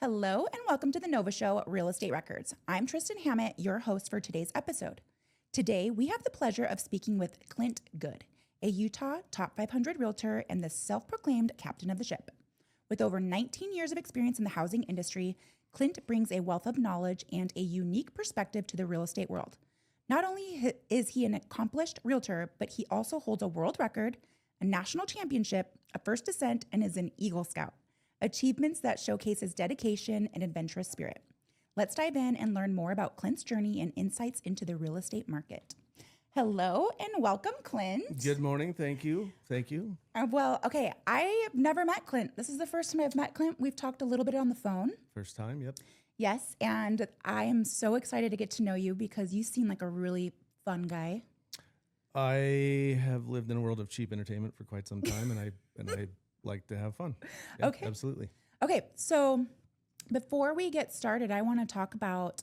Hello and welcome to the Nova Show Real Estate Records. I'm Tristan Hammett, your host for today's episode. Today, we have the pleasure of speaking with Clint Goode, a Utah top 500 realtor and the self-proclaimed captain of the ship. With over 19 years of experience in the housing industry, Clint brings a wealth of knowledge and a unique perspective to the real estate world. Not only is he an accomplished realtor, but he also holds a world record, a national championship, a first ascent, and is an Eagle Scout. Achievements that showcase his dedication and adventurous spirit. Let's dive in and learn more about Clint's journey and insights into the real estate market. Hello and welcome, Clint. Good morning. Thank you. Thank you. Okay, I have never met Clint. This is the first time I've met Clint. We've talked a little bit on the phone. First time, yep. Yes, and I am so excited to get to know you because you seem like a really fun guy. I have lived in a world of cheap entertainment for quite some time, and I like to have fun. Yeah, Okay. Absolutely. Okay, so before we get started, I want to talk about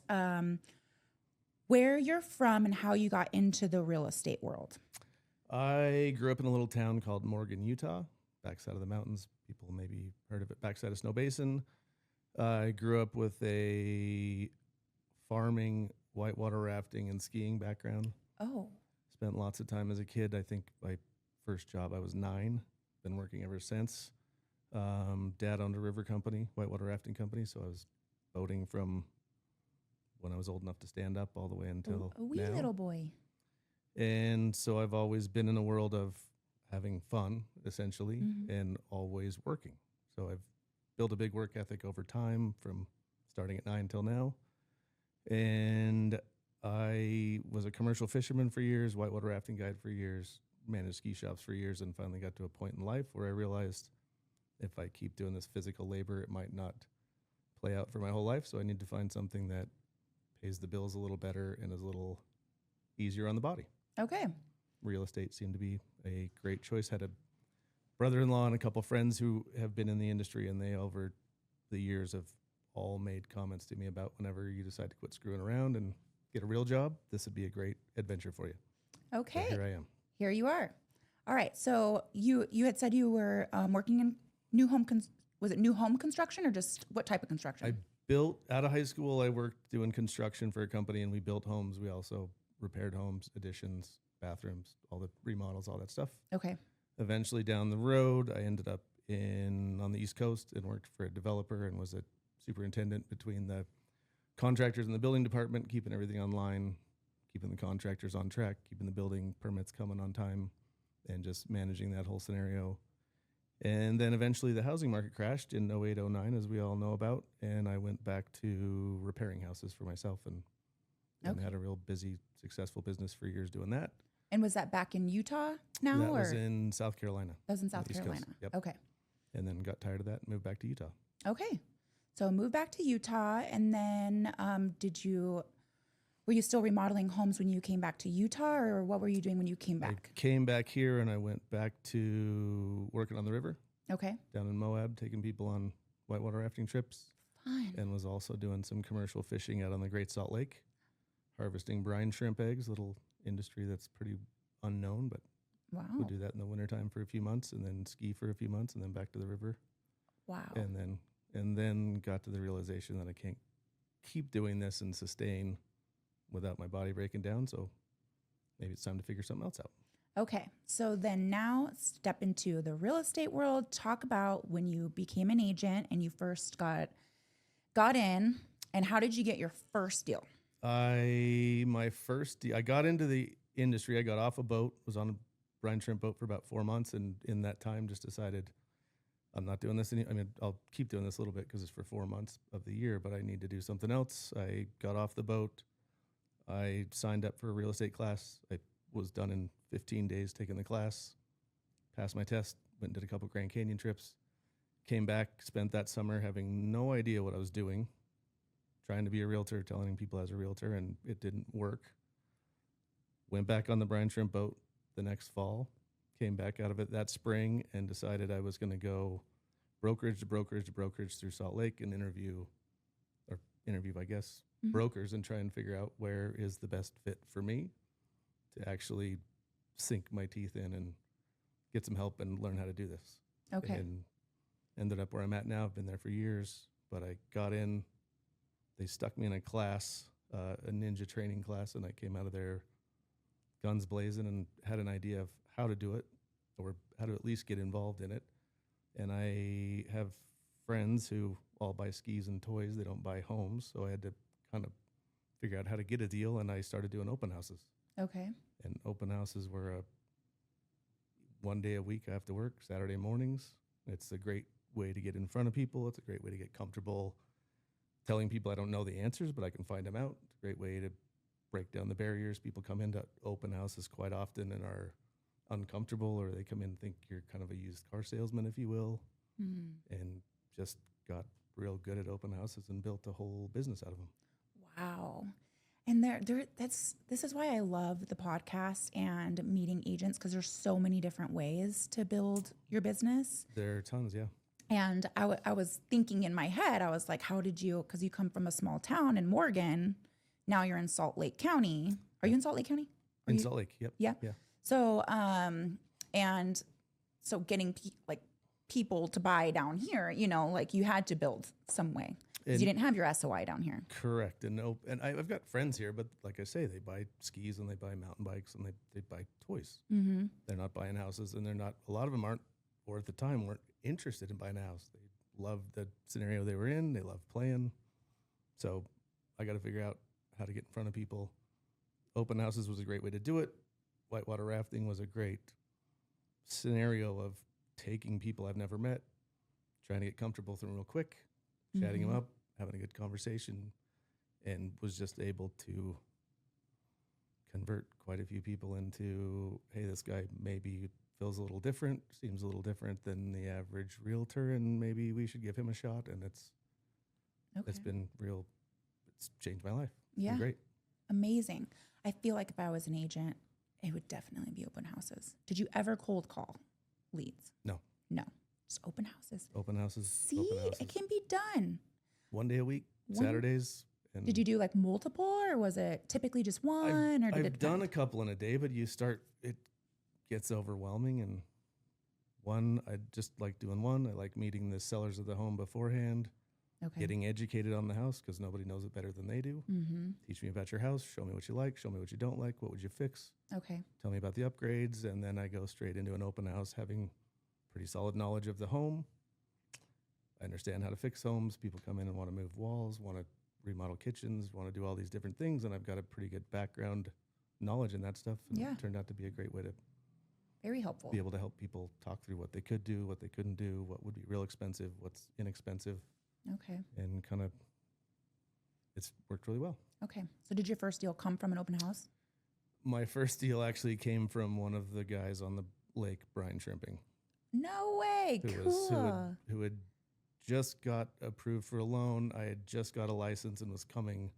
where you're from and how you got into the real estate world. I grew up in a little town called Morgan, Utah, backside of the mountains. People maybe heard of it, backside of Snow Basin. I grew up with a farming, whitewater rafting, and skiing background. Oh, Spent lots of time as a kid. I think my first job, I was 9. Been working ever since. Dad owned a river company, whitewater rafting company, so I was boating from when I was old enough to stand up all the way until a wee now. little boy. And so I've always been in a world of having fun, essentially, and always working. So I've built a big work ethic over time from starting at 9 till now. And I was a commercial fisherman for years, whitewater rafting guide for years, managed ski shops for years, and finally got to a point in life where I realized if I keep doing this physical labor, it might not play out for my whole life. So I need to find something that pays the bills a little better and is a little easier on the body. Okay. Real estate seemed to be a great choice. Had a brother-in-law and a couple friends who have been in the industry, and they over the years have all made comments to me about whenever you decide to quit screwing around and get a real job, this would be a great adventure for you. Okay. So here I am. Here you are. All right. So you had said you were working in new home. Was it new home construction or just what type of construction? I built out of high school. I worked doing construction for a company, and we built homes. We also repaired homes, additions, bathrooms, all the remodels, all that stuff. Okay. Eventually down the road, I ended up on the East Coast and worked for a developer and was a superintendent between the contractors and the building department, keeping everything online, keeping the contractors on track, keeping the building permits coming on time, and just managing that whole scenario. And then eventually the housing market crashed in 08, 09, as we all know about, and I went back to repairing houses for myself and had a real busy, successful business for years doing that. And was that back in Utah now? That was in South Carolina. That was in South East Coast. Carolina. Yep. Okay. And then got tired of that and moved back to Utah. Okay. So moved back to Utah, and then were you still remodeling homes when you came back to Utah, or what were you doing when you came back? I came back here and I went back to working on the river. Okay. Down in Moab, taking people on whitewater rafting trips. Fun. And was also doing some commercial fishing out on the Great Salt Lake, harvesting brine shrimp eggs, little industry that's pretty unknown, but Wow. we'll do that in the wintertime for a few months and then ski for a few months and then back to the river. Wow. And then got to the realization that I can't keep doing this and sustain without my body breaking down. So maybe it's time to figure something else out. Okay. So then now step into the real estate world. Talk about when you became an agent and you first got in, and how did you get your first deal? I got into the industry. I got off a boat, was on a brine shrimp boat for about 4 months, and in that time just decided I'm not doing this I'll keep doing this a little bit because it's for 4 months of the year, but I need to do something else. I got off the boat. I signed up for a real estate class. I was done in 15 days taking the class, passed my test, went and did a couple Grand Canyon trips, came back, spent that summer having no idea what I was doing, trying to be a realtor, telling people as a realtor, and it didn't work. Went back on the brine shrimp boat the next fall, came back out of it that spring, and decided I was going to go brokerage to brokerage to brokerage through Salt Lake and interview, I guess, brokers and try and figure out where is the best fit for me to actually sink my teeth in and get some help and learn how to do this. Okay. And ended up where I'm at now. I've been there for years, but I got in. They stuck me in a class, a ninja training class, and I came out of there guns blazing and had an idea of how to do it or how to at least get involved in it. And I have friends who all buy skis and toys. They don't buy homes. So I had to kind of figure out how to get a deal, and I started doing open houses. Okay. And open houses were one day a week after work, Saturday mornings. It's a great way to get in front of people. It's a great way to get comfortable telling people I don't know the answers, but I can find them out. It's a great way to break down the barriers. People come into open houses quite often and are uncomfortable, or they come in and think you're kind of a used car salesman, if you will, and just got real good at open houses and built a whole business out of them. Wow. And this is why I love the podcast and meeting agents, because there's so many different ways to build your business. There are tons, yeah. And I was thinking in my head, I was like, how did you, because you come from a small town in Morgan, now you're in Salt Lake County. Are you in Salt Lake County? Salt Lake, yep. Yeah. Yeah. So, and so getting people to buy down here, like you had to build some way. You didn't have your SOI down here. Correct. And I've got friends here, but like I say, they buy skis and they buy mountain bikes and they buy toys. Mm-hmm. They're not buying houses, and a lot of them aren't, or at the time weren't interested in buying a house. They loved the scenario they were in. They loved playing. So I got to figure out how to get in front of people. Open houses was a great way to do it. Whitewater rafting was a great scenario of taking people I've never met, trying to get comfortable with them real quick, chatting them up, having a good conversation, and was just able to convert quite a few people into, hey, this guy maybe feels a little different, seems a little different than the average realtor, and maybe we should give him a shot. And it's been real. It's changed my life. It's been great. Amazing. I feel like if I was an agent, it would definitely be open houses. Did you ever cold call leads? No. Just open houses. Open houses. See, open houses. it can be done. One day a week, Saturdays. And did you do like multiple, or was it typically just one? I've done a couple in a day, but it gets overwhelming. And I just like doing one. I like meeting the sellers of the home beforehand, getting educated on the house because nobody knows it better than they do. Mm-hmm. Teach me about your house. Show me what you like. Show me what you don't like. What would you fix? Okay. Tell me about the upgrades. And then I go straight into an open house having pretty solid knowledge of the home. I understand how to fix homes. People come in and want to move walls, want to remodel kitchens, want to do all these different things. And I've got a pretty good background knowledge in that stuff. And it turned out to be a great way to very helpful. Be able to help people talk through what they could do, what they couldn't do, what would be real expensive, what's inexpensive. Okay. And kind of, it's worked really well. Okay. So did your first deal come from an open house? My first deal actually came from one of the guys on the lake brine shrimping. No way. Who had just got approved for a loan. I had just got a license and was coming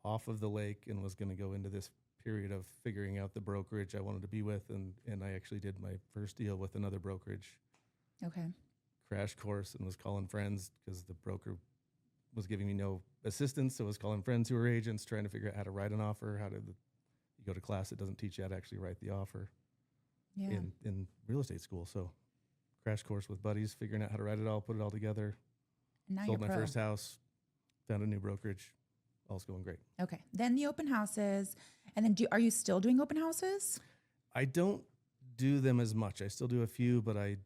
off of the lake and was going to go into this period of figuring out the brokerage I wanted to be with. And I actually did my first deal with another brokerage. Okay. Crash course, and was calling friends because the broker was giving me no assistance. So I was calling friends who were agents, trying to figure out how to write an offer, you go to class that doesn't teach you how to actually write the offer in real estate school. So crash course with buddies, figuring out how to write it all, put it all together. And now sold my pro. first house, found a new brokerage. All's going great. Okay. Then the open houses. And then are you still doing open houses? I don't do them as much. I still do a few, but I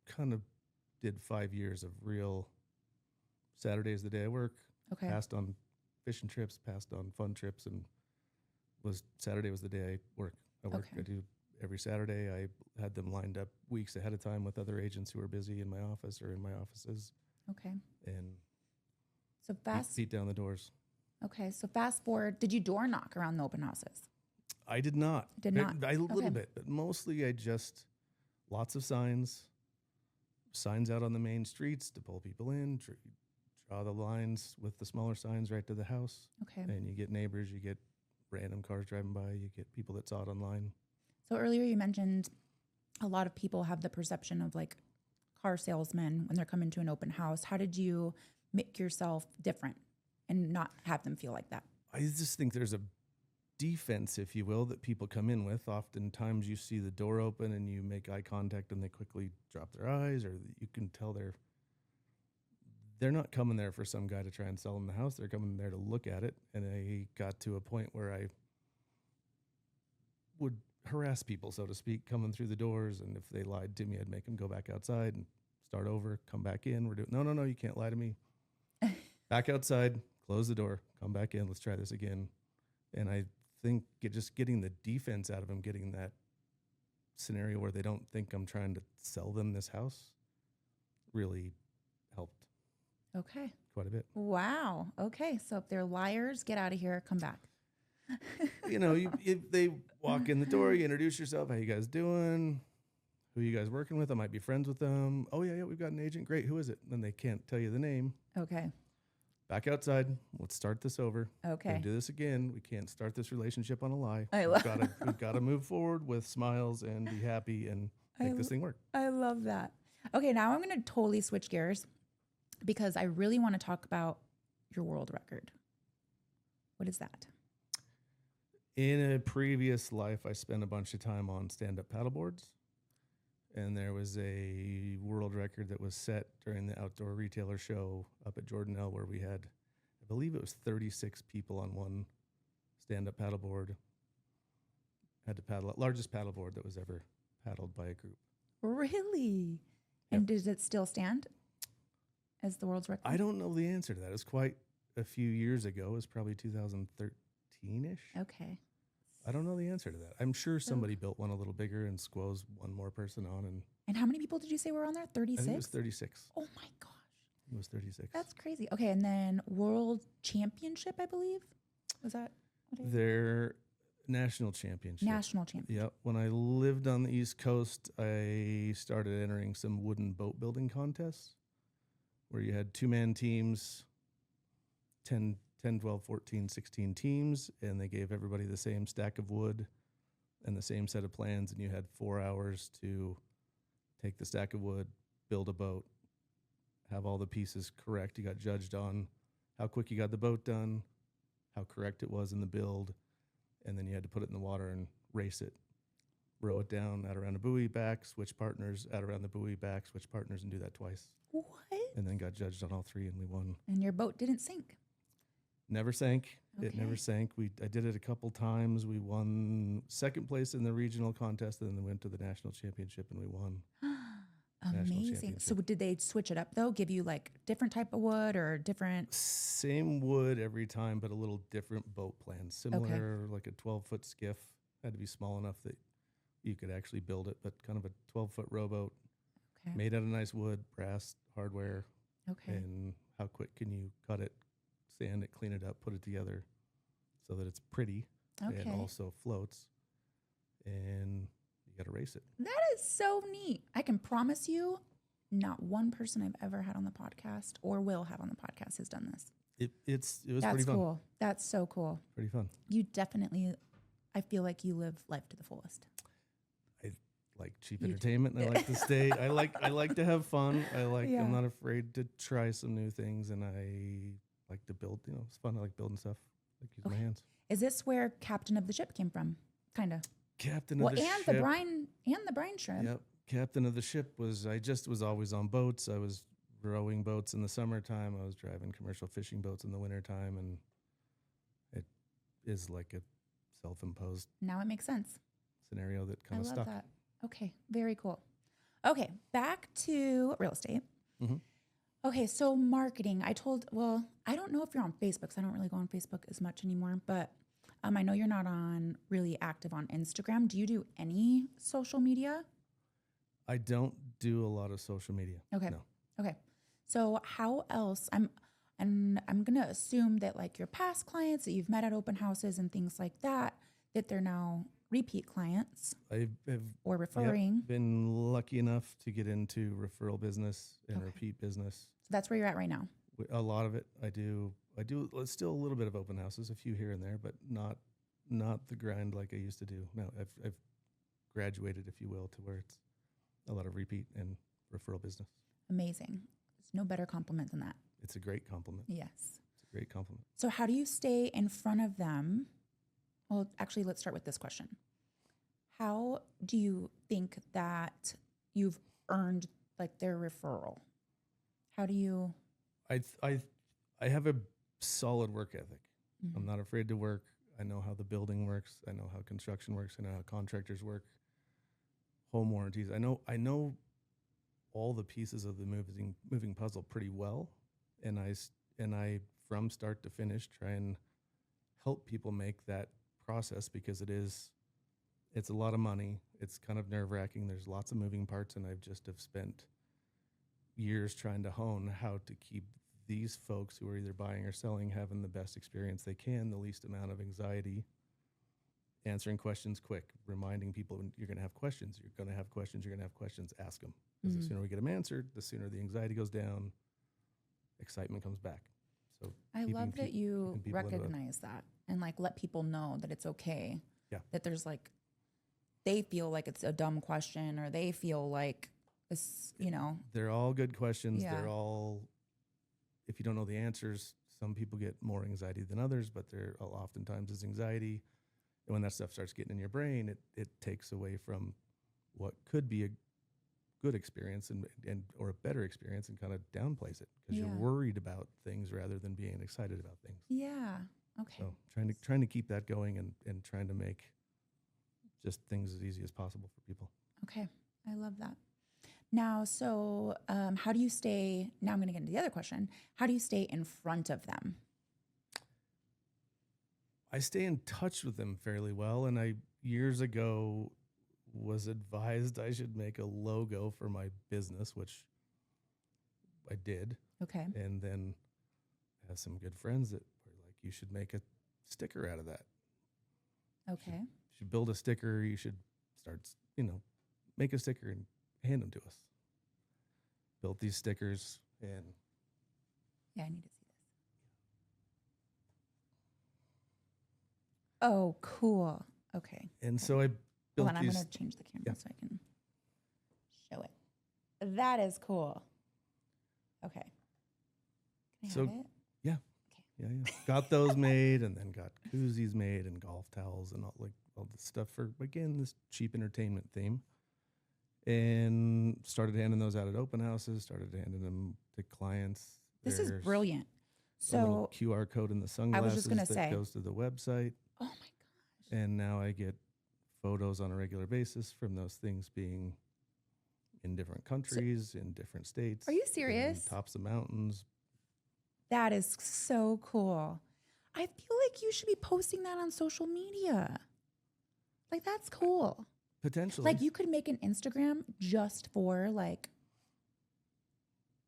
kind of did 5 years of real Saturdays the day I work. Okay. Passed on fishing trips, passed on fun trips, and Saturday was the day I work. I do every Saturday. I had them lined up weeks ahead of time with other agents who were busy in my office or in my offices. Okay. And so beat down the doors. Okay. So fast forward, did you door knock around the open houses? I did not. A little bit, but mostly I just lots of signs out on the main streets to pull people in, draw the lines with the smaller signs right to the house. Okay. And you get neighbors, you get random cars driving by, you get people that saw it online. So earlier you mentioned a lot of people have the perception of like car salesmen when they're coming to an open house. How did you make yourself different and not have them feel like that? I just think there's a defense, if you will, that people come in with. Oftentimes you see the door open and you make eye contact and they quickly drop their eyes, or you can tell they're not coming there for some guy to try and sell them the house. They're coming there to look at it. And I got to a point where I would harass people, so to speak, coming through the doors. And if they lied to me, I'd make them go back outside and start over, come back in. We're doing, no, you can't lie to me. Back outside, close the door, come back in. Let's try this again. And I think just getting the defense out of them, getting that scenario where they don't think I'm trying to sell them this house really helped. Okay. Quite a bit. Wow. Okay. So if they're liars, get out of here, come back. If they walk in the door, you introduce yourself. How you guys doing? Who you guys working with? I might be friends with them. Oh, yeah, we've got an agent. Great. Who is it? And they can't tell you the name. Okay. Back outside. Let's start this over. Okay. We're gonna do this again. We can't start this relationship on a lie. We've got to move forward with smiles and be happy and make this thing work. I love that. Okay, now I'm going to totally switch gears because I really want to talk about your world record. What is that? In a previous life, I spent a bunch of time on stand-up paddleboards, and there was a world record that was set during the outdoor retailer show up at Jordanelle where we had, I believe it was 36 people on one stand-up paddleboard. Had to paddle, largest paddleboard that was ever paddled by a group. Really? Yep. And does it still stand as the world's record? I don't know the answer to that. It was quite a few years ago. It was probably 2013-ish. Okay. I don't know the answer to that. I'm sure somebody built one a little bigger and squoze one more person on. And how many people did you say were on there? 36? I think it was 36. Oh my gosh. It was 36. That's crazy. Okay, and then World Championship, I believe? Was that what it is? Their national championship. National Championship. Yep. When I lived on the East Coast, I started entering some wooden boat building contests where you had two-man teams, 10, 12, 14, 16 teams, and they gave everybody the same stack of wood and the same set of plans, and you had 4 hours to take the stack of wood, build a boat, have all the pieces correct. You got judged on how quick you got the boat done, how correct it was in the build, and then you had to put it in the water and race it. Row it down, out around a buoy, back, switch partners, out around the buoy, back, switch partners, and do that twice. What? And then got judged on all three, and we won. And your boat didn't sink? Never sank. It Okay. never sank. I did it a couple times. We won second place in the regional contest, and then went to the national championship, and we won. Amazing. championship. So did they switch it up though? Give you like different type of wood or different? Same wood every time, but a little different boat plan. Similar, like a 12-foot skiff. Had to be small enough that you could actually build it, but kind of a 12-foot rowboat Okay. made out of nice wood, brass, hardware. Okay. And how quick can you cut it, sand it, clean it up, put it together so that it's pretty Okay. and also floats. And you got to race it. That is so neat. I can promise you, not one person I've ever had on the podcast or will have on the podcast has done this. It was That's pretty fun. cool. That's so cool. Pretty fun. You definitely, I feel like you live life to the fullest. I like cheap You do. entertainment, and I like to stay. I like to have fun. Yeah. I'm not afraid to try some new things, and I like to build. It's fun. I like building stuff. I like using my Okay. hands. Is this where Captain of the Ship came from? Kind of. Captain of Well, the and ship. the brine shrimp. Yep. Captain of the ship was always on boats. I was rowing boats in the summertime. I was driving commercial fishing boats in the wintertime, and it is like a self-imposed Now it makes sense. scenario that I kind of love stuck. that. Okay, very cool. Okay, back to real estate. Mhm. Okay, so marketing. I don't know if you're on Facebook, so I don't really go on Facebook as much anymore, but I know you're not really active on Instagram. Do you do any social media? I don't do a lot of social media. Okay. No. Okay. So how else? I'm gonna assume that like your past clients that you've met at open houses and things like that, that they're now repeat clients I have or referring. been lucky enough to get into referral business and Okay. repeat business. So that's where you're at right now. A lot of it I do still a little bit of open houses, a few here and there, but not the grind like I used to do. No, I've graduated, if you will, to where it's a lot of repeat and referral business. Amazing. There's no better compliment than that. It's a great compliment. Yes. It's a great compliment. So how do you stay in front of them? Well, actually, let's start with this question. How do you think that you've earned like their referral? How do you? I have a solid work ethic. Mhm. I'm not afraid to work. I know how the building works. I know how construction works. I know how contractors work. Home warranties. I know all the pieces of the moving puzzle pretty well, and I from start to finish try and help people make that process, because it's a lot of money. It's kind of nerve-wracking. There's lots of moving parts, and I've just have spent years trying to hone how to keep these folks who are either buying or selling having the best experience they can, the least amount of anxiety, answering questions quick, reminding people when you're going to have questions, you're going to have questions, you're going to have questions, ask them. Because the sooner we get them answered, the sooner the anxiety goes down, excitement comes back. So I love that you keeping people in the- recognize that and like let people know that it's okay. Yeah. That there's like, they feel like it's a dumb question, or they feel like this, you know. They're all good questions. Yeah. They're all, if you don't know the answers, some people get more anxiety than others, but there oftentimes is anxiety. And when that stuff starts getting in your brain, it takes away from what could be a good experience and or a better experience, and kind of downplays it, because you're Yeah. worried about things rather than being excited about things. Yeah. Okay. So trying to keep that going, and trying to make just things as easy as possible for people. Okay. I love that. Now, so how do you stay? Now I'm going to get into the other question. How do you stay in front of them? I stay in touch with them fairly well, and I years ago was advised I should make a logo for my business, which I did, Okay. and then I have some good friends that were like, "You should make a sticker out of that. Okay. You should build a sticker. You should start, make a sticker and hand them to us." Built these stickers, and Yeah, I need to see this. Oh, cool. Okay. so I Hold built on, I'm these. going to change the camera Yeah. so I can show it. That is cool. Okay. Can I So- have it? Yeah. Okay. Yeah. Got those made, and then got koozies made and golf towels and all this stuff for, again, this cheap entertainment theme. And started handing those out at open houses, started handing them to clients. This is There's brilliant. a little So, QR code in the I sunglasses was just gonna that say. goes to the website. oh my gosh. And now I get photos on a regular basis from those things being in different countries, in different states. Are you in serious? tops of mountains. That is so cool. I feel like you should be posting that on social media. Like, that's cool. Potentially. Like, you could make an Instagram just for like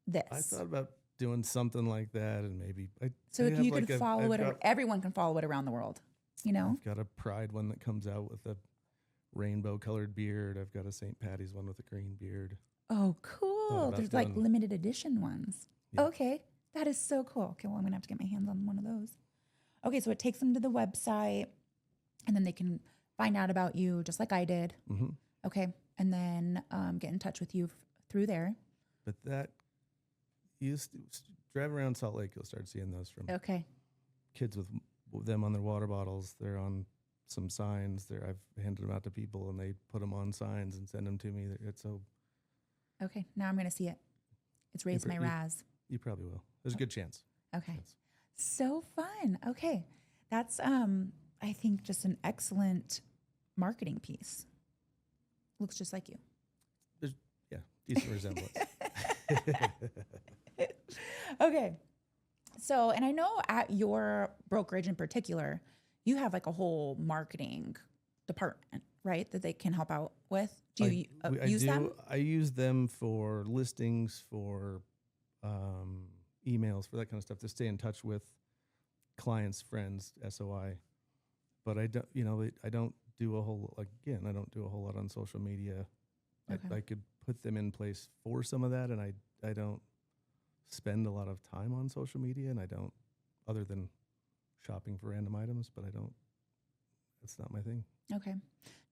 this. I thought about doing something like that, and maybe So I you have could follow I've it. got- Everyone can follow it around the world. You know? I've got a Pride one that comes out with a rainbow colored beard. I've got a St. Patty's one with a green beard. Oh, cool. about There's like doing- limited edition ones. Yeah. Okay. That is so cool. Okay, well, I'm going to have to get my hands on one of those. Okay, so it takes them to the website, and then they can find out about you just like I did. Mm-hmm. Okay. And then get in touch with you through there. But that, drive around Salt Lake, you'll start seeing those from Okay. kids with them on their water bottles. They're on some signs. I've handed them out to people, and they put them on signs and send them to me. It's so Okay. Now I'm going to see it. It's raised my you- Raz. you probably will. There's a good chance. Okay. Yes. So fun. Okay. That's I think just an excellent marketing piece. Looks just like you. Yeah, decent resemblance. Okay. So, and I know at your brokerage in particular, you have like a whole marketing department, right? That they can help out with. Do you use them? I use them for listings, for emails, for that kind of stuff, to stay in touch with clients, friends, SOI. But I don't, I don't do a whole, I don't do a whole lot on social media. Okay. I could put them in place for some of that, and I don't spend a lot of time on social media, and I don't, other than shopping for random items, but it's not my thing. Okay.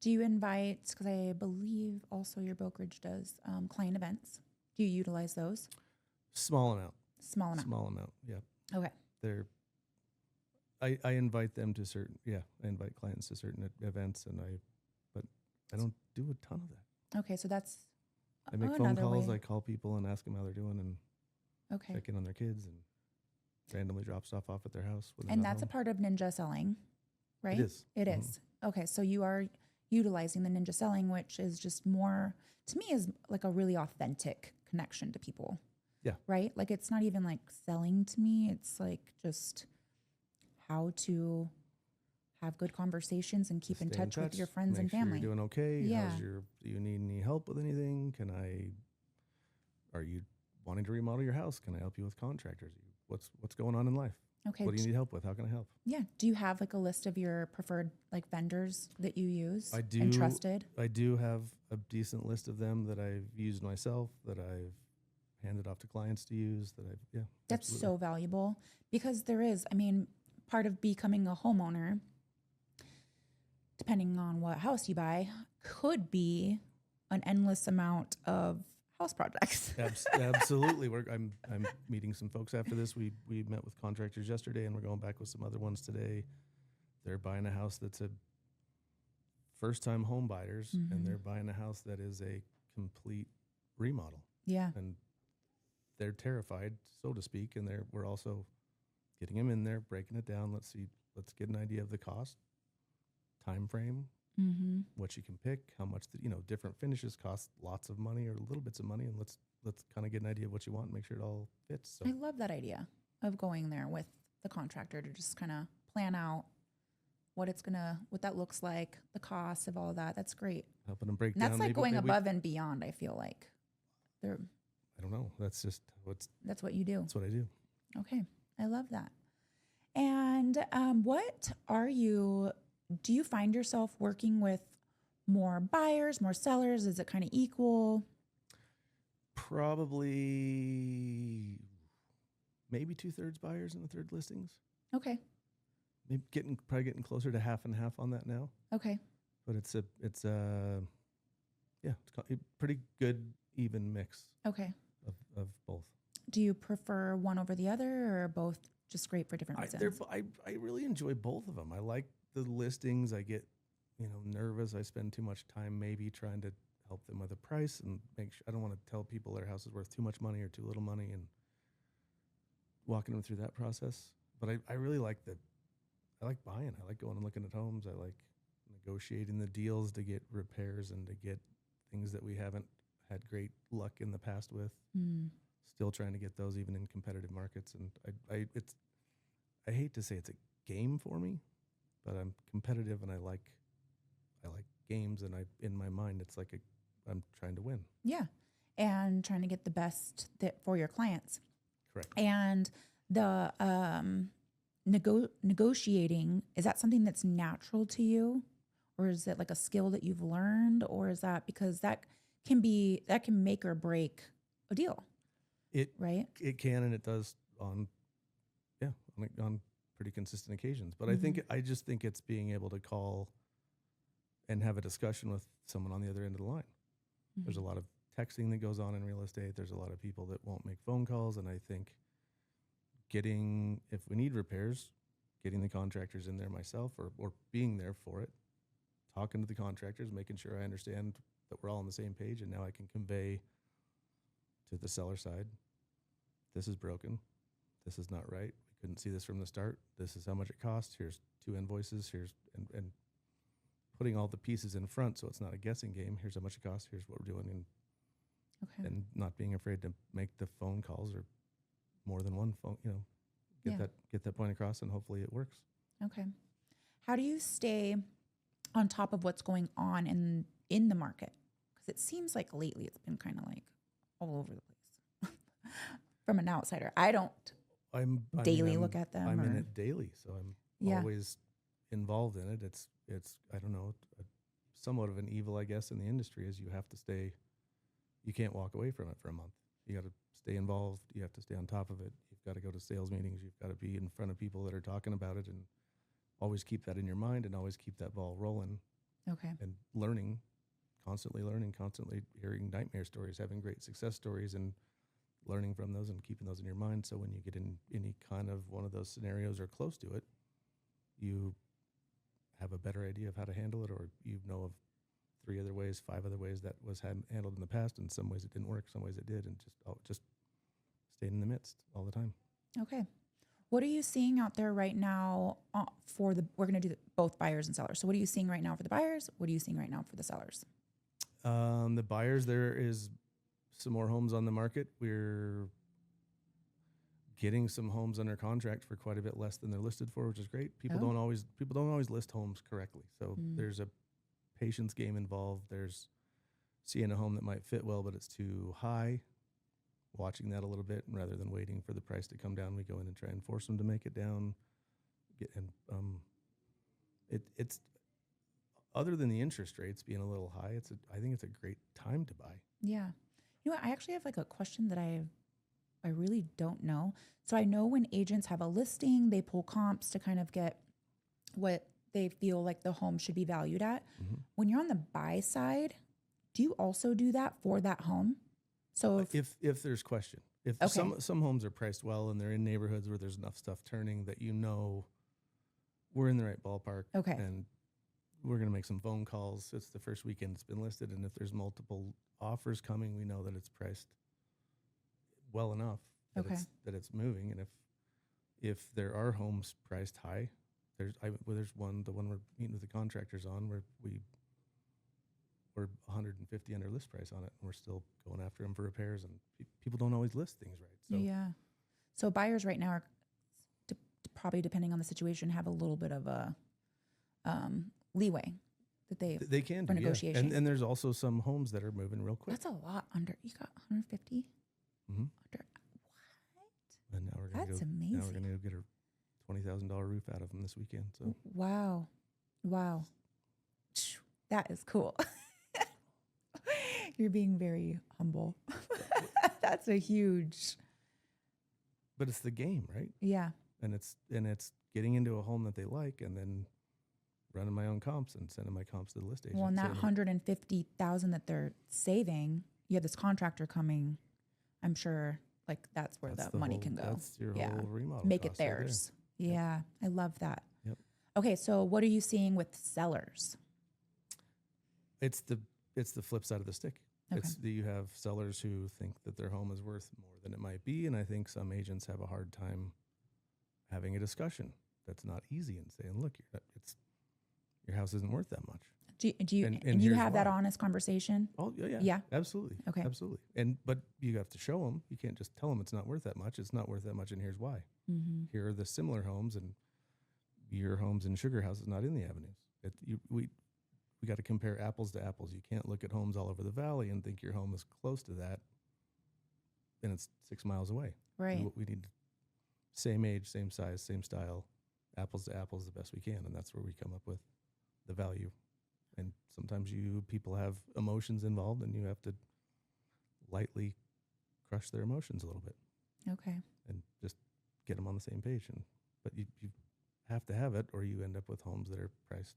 Do you invite, because I believe also your brokerage does client events. Do you utilize those? Small amount. Small amount. Small amount, yeah. Okay. I invite them to I invite clients to certain events, but I don't do a ton of that. Okay. So that's I make phone another calls, way. I call people and ask them how they're doing, and Okay. check in on their kids, and randomly drop stuff off at their house when they're And not that's a home. part of ninja selling, right? It is. It Mhm. is. Okay. So you are utilizing the ninja selling, which is just more, to me, is like a really authentic connection to people. Yeah. Right? Like it's not even like selling to me. It's like just how to have good conversations and keep Just in stay touch with your friends make and sure family. you're doing okay. Yeah. Do you need any help with anything? Are you wanting to remodel your house? Can I help you with contractors? What's going on in life? Okay. What do you need help with? How can I help? Yeah. Do you have like a list of your preferred like vendors that you use I do. and trusted? I do have a decent list of them that I've used myself, that I've handed off to clients to use, That's absolutely. so valuable because there is, I mean, part of becoming a homeowner, depending on what house you buy, could be an endless amount of house projects. Absolutely. I'm meeting some folks after this. We met with contractors yesterday, and we're going back with some other ones today. They're buying a house that's a first-time home buyers, and they're buying a house that is a complete remodel. Yeah. And they're terrified, so to speak, and we're also getting them in there, breaking it down. Let's get an idea of the cost, time frame, what you can pick, how much different finishes cost lots of money or little bits of money, and let's kind of get an idea of what you want and make sure it all fits. So I love that idea of going there with the contractor to just kind of plan out what that looks like, the cost of all of that. That's great. helping them break And that's down. like going maybe above and beyond, I feel like. I don't know. That's just That's what you do. that's what I do. Okay. I love that. And do you find yourself working with more buyers, more sellers? Is it kind of equal? Probably maybe 2/3 buyers and 1/3 listings. Okay. Maybe getting closer to half and half on that now. Okay. But it's a pretty good even mix Okay. of both. Do you prefer one over the other or both just great for different reasons? I really enjoy both of them. I like the listings. I get nervous. I spend too much time maybe trying to help them with a price and make sure I don't want to tell people their house is worth too much money or too little money and walking them through that process. But I really like I like buying. I like going and looking at homes. I like negotiating the deals to get repairs and to get things that we haven't had great luck in the past with. Still trying to get those even in competitive markets. And I hate to say it's a game for me, but I'm competitive and I like games, and in my mind it's like I'm trying to win. Yeah. And trying to get the best for your clients. Correct. And the negotiating, is that something that's natural to you? Or is it like a skill that you've learned? Or is that because that can make or break a deal? Right? It can, and it does on pretty consistent occasions. But I just think it's being able to call and have a discussion with someone on the other end of the line. There's a lot of texting that goes on in real estate. There's a lot of people that won't make phone calls, and I think if we need repairs, getting the contractors in there myself or being there for it, talking to the contractors, making sure I understand that we're all on the same page, and now I can convey to the seller side, this is broken, this is not right, we couldn't see this from the start, this is how much it costs, here's 2 invoices, and putting all the pieces in front so it's not a guessing game. Here's how much it costs, here's what we're doing, and not being afraid to make the phone calls or more than one phone, get that point across, and hopefully it works. Okay. How do you stay on top of what's going on in the market? Because it seems like lately it's been kind of like all over the place. From an outsider, I don't daily look at them. I'm in it daily, so I'm always involved in it. It's I don't know, somewhat of an evil, I guess, in the industry is you have to stay. You can't walk away from it for a month. You got to stay involved. You have to stay on top of it. You've got to go to sales meetings. You've got to be in front of people that are talking about it, and always keep that in your mind, and always keep that ball rolling. Okay. And constantly hearing nightmare stories, having great success stories, and learning from those and keeping those in your mind. So when you get in any kind of one of those scenarios or close to it, you have a better idea of how to handle it, or you know of 3 other ways, 5 other ways that was handled in the past. In some ways it didn't work, some ways it did, and just stayed in the midst all the time. Okay. What are you seeing out there right now we're going to do both buyers and sellers. So what are you seeing right now for the buyers? What are you seeing right now for the sellers? The buyers, there is some more homes on the market. We're getting some homes under contract for quite a bit less than they're listed for, which is great. People don't always list homes correctly. So there's a patience game involved. There's seeing a home that might fit well, but it's too high, watching that a little bit, and rather than waiting for the price to come down, we go in and try and force them to make it down. It's other than the interest rates being a little high, I think it's a great time to buy. Yeah. You know what? I actually have like a question that I really don't know. So I know when agents have a listing, they pull comps to kind of get what they feel like the home should be valued at. Mm-hmm. When you're on the buy side, do you also do that for that home? So if there's question, if Okay. some homes are priced well and they're in neighborhoods where there's enough stuff turning that we're in the right ballpark, Okay. and we're going to make some phone calls. It's the first weekend it's been listed, and if there's multiple offers coming, we know that it's priced well enough that Okay. it's moving. And if there are homes priced high, there's one, the one we're meeting with the contractors on, where we're 150 under list price on it, and we're still going after them for repairs. And people don't always list things right. So yeah. So buyers right now are probably, depending on the situation, have a little bit of a leeway that they can for do, negotiation. And there's also some homes that are moving real quick. That's a lot under. You got 150 Mm-hmm. under. What? And now we're gonna That's Now we're amazing. gonna go get a $20,000 roof out of them this weekend. So Wow. That is cool. You're being very humble. That's a huge. but it's the game, right? Yeah. And it's getting into a home that they like, and then running my own comps and sending my comps to the list agent. Well, and that saying, 150,000 that they're saving, you have this contractor coming. I'm sure, like that's where That's the money can go. That's your Yeah. whole remodel. Make it cost right there. theirs. Yeah, I love that. Yep. Okay, so what are you seeing with sellers? It's the flip side of the stick. Okay. You have sellers who think that their home is worth more than it might be, and I think some agents have a hard time having a discussion that's not easy and saying, "Look, your house isn't worth that much." Do you And and you here's have that why. honest conversation? Oh yeah, Yeah. absolutely, Okay. absolutely. But you have to show them. You can't just tell them it's not worth that much. It's not worth that much, and here's why. Mm-hmm. Here are the similar homes, and your home's in Sugar House is not in the avenues. We got to compare apples to apples. You can't look at homes all over the valley and think your home is close to that, and it's 6 miles away. Right. We need same age, same size, same style, apples to apples the best we can, and that's where we come up with the value. And sometimes people have emotions involved, and you have to lightly crush their emotions a little bit Okay. and just get them on the same page. But you have to have it, or you end up with homes that are priced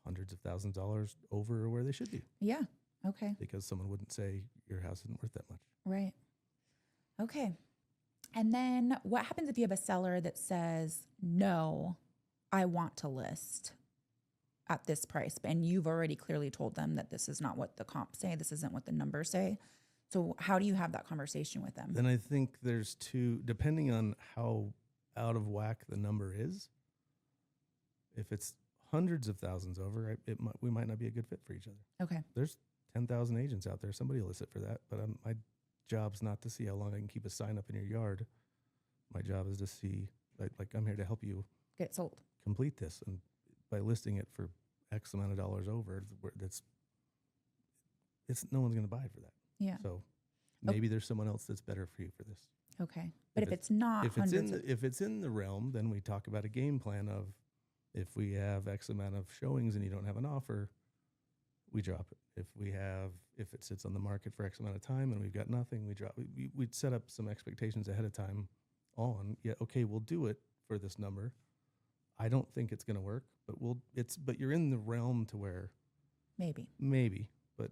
hundreds of thousands of dollars over where they should be, Yeah. Okay. because someone wouldn't say your house isn't worth that much. Right. Okay. And then what happens if you have a seller that says, "No, I want to list at this price," and you've already clearly told them that this is not what the comps say, this isn't what the numbers say. So how do you have that conversation with them? Then I think there's two, depending on how out of whack the number is. If it's hundreds of thousands over, we might not be a good fit for each other. Okay. There's 10,000 agents out there. Somebody will list it for that. But my job's not to see how long I can keep a sign up in your yard. My job is to see, like I'm here to help you Get sold. complete this. And by listing it for X amount of dollars over, no one's going to buy for that. Yeah. So maybe there's someone else that's better for you for this. Okay. But if it's not If it's hundreds of, if it's in the realm, then we talk about a game plan of, if we have X amount of showings and you don't have an offer, we drop it. If it sits on the market for X amount of time and we've got nothing, we drop. We'd set up some expectations ahead of time on, we'll do it for this number. I don't think it's going to work, but you're in the realm to where maybe, but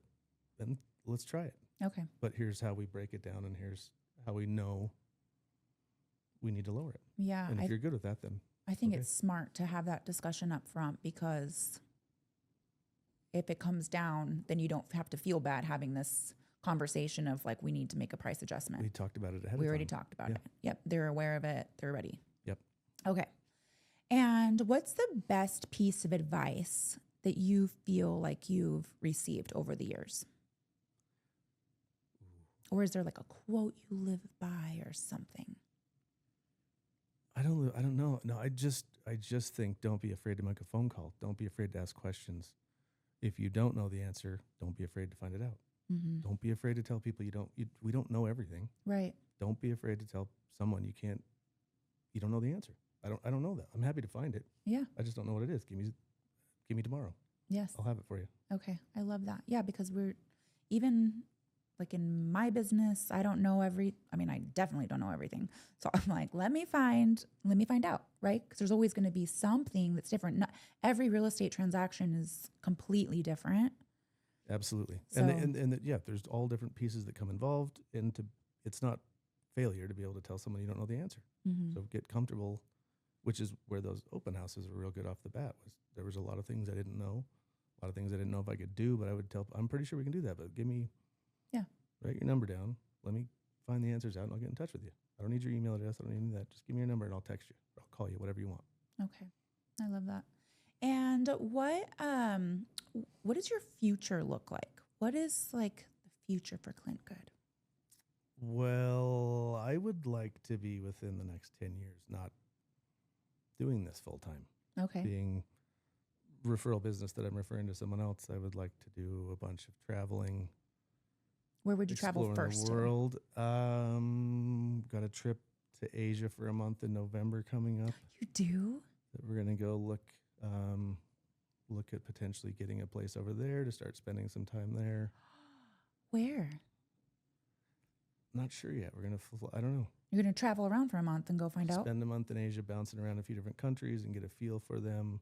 then let's try it. okay. But here's how we break it down, and here's how we know we need to lower it. Yeah. And if you're good with that, then I think okay. it's smart to have that discussion up front, because if it comes down, then you don't have to feel bad having this conversation of like, we need to make a price adjustment. We talked about it ahead of time. We already talked about it. Yep. They're aware of it. They're ready. Yep. Okay. And what's the best piece of advice that you feel like you've received over the years? Or is there like a quote you live by or something? I don't know. No, I just think don't be afraid to make a phone call. Don't be afraid to ask questions. If you don't know the answer, don't be afraid to find it out. Mm-hmm. Don't be afraid to tell people we don't know everything. Right. Don't be afraid to tell someone you don't know the answer. I don't know that. I'm happy to find it. Yeah. I just don't know what it is. Give me tomorrow. Yes. I'll have it for you. Okay. I love that. Yeah, because we're even like in my business, I definitely don't know everything. So I'm like, let me find out, right? Because there's always going to be something that's different. Not every real estate transaction is completely different. Absolutely. So, And there's all different pieces that come involved, and it's not failure to be able to tell someone you don't know the answer. mm-hmm. So get comfortable, which is where those open houses were real good off the bat. There was a lot of things I didn't know, a lot of things I didn't know if I could do, but I would tell, I'm pretty sure we can do that, but write your number down. Let me find the answers out and I'll get in touch with you. I don't need your email address. I don't need that. Just give me your number and I'll text you. Or I'll call you, whatever you want. Okay. I love that. And what does your future look like? What is like the future for Clint Goode? Well, I would like to be within the next 10 years, not doing this full time. Okay. Being referral business that I'm referring to someone else, I would like to do a bunch of traveling. Where would you travel first? The world. Got a trip to Asia for a month in November coming up. You do? That we're gonna go look at potentially getting a place over there to start spending some time there. Where? Not sure yet. We're gonna. I don't know. You're gonna travel around for a month and go find out. Spend a month in Asia, bouncing around a few different countries, and get a feel for them.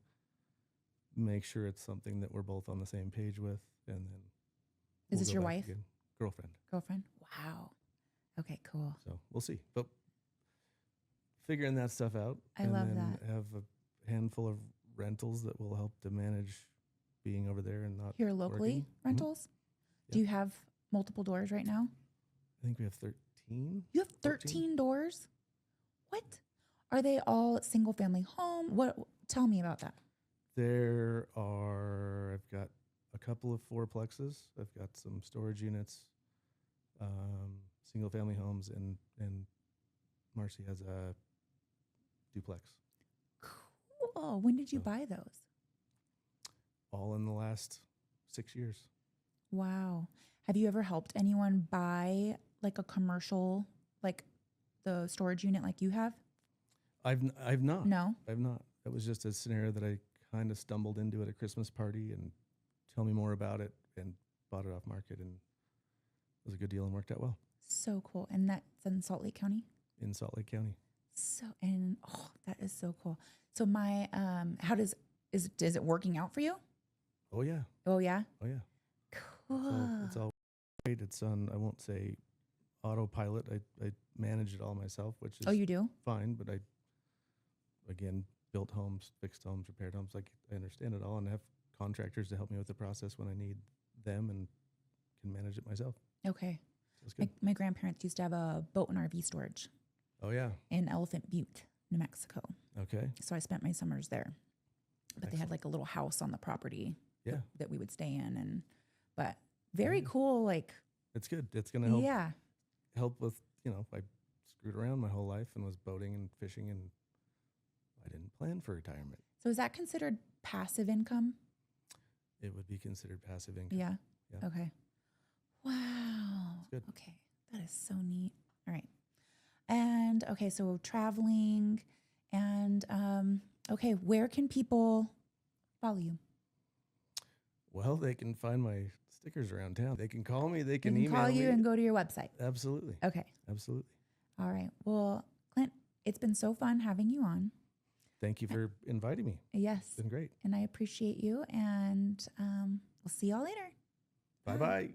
Make sure it's something that we're both on the same page with, and then. Is this your wife? Again. Girlfriend. Wow. Okay, cool. So we'll see. But figuring that stuff out. I love that. Have a handful of rentals that will help to manage being over there and not here locally working. rentals. Mm-hmm. Do you have multiple doors right now? I think we have 13. You have 13 doors? What? Are they all single family home? What? Tell me about that. I've got a couple of fourplexes. I've got some storage units, single family homes, and Marcy has a duplex. Cool. When did you buy those? All in the last 6 years. Wow. Have you ever helped anyone buy like a commercial, like the storage unit like you have? I've not. No? I've not. That was just a scenario that I kind of stumbled into at a Christmas party, and tell me more about it, and bought it off market, and it was a good deal and worked out well. So cool. And that's in Salt Lake County? In Salt Lake County. That is so cool. So my, is it working out for you? Oh yeah. Oh yeah? Oh yeah. Cool. It's all great. It's on, I won't say autopilot. I manage it all myself, which is you do? fine, but I, again, built homes, fixed homes, repaired homes. Like I understand it all and have contractors to help me with the process when I need them and can manage it myself. Okay. So it's good. My grandparents used to have a boat and RV storage. Oh yeah. In Elephant Butte, New Mexico. Okay. So I spent my summers there. But Excellent. They had like a little house on the property that we would stay in, but very cool. Like it's good. It's going to help with, I screwed around my whole life and was boating and fishing, and I didn't plan for retirement. So is that considered passive income? It would be considered passive income. Yeah. Yeah. Okay. Wow. Good. Okay. That is so neat. All right. And okay, so traveling and okay, where can people follow you? Well, they can find my stickers around town. They can call me. They can email me. Call you and go to your website. Absolutely. Okay. Absolutely. All right. Well, Clint, it's been so fun having you on. Thank you for inviting me. Yes. It's been great. And I appreciate you. And we'll see y'all later. Bye-bye.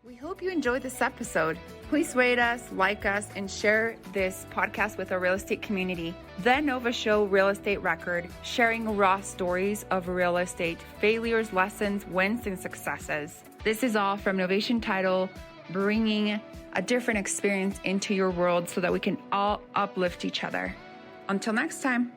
We hope you enjoyed this episode. Please rate us, like us, and share this podcast with our real estate community. The Nova Show Real Estate Record, sharing raw stories of real estate, failures, lessons, wins, and successes. This is all from Novation Title, bringing a different experience into your world so that we can all uplift each other. Until next time.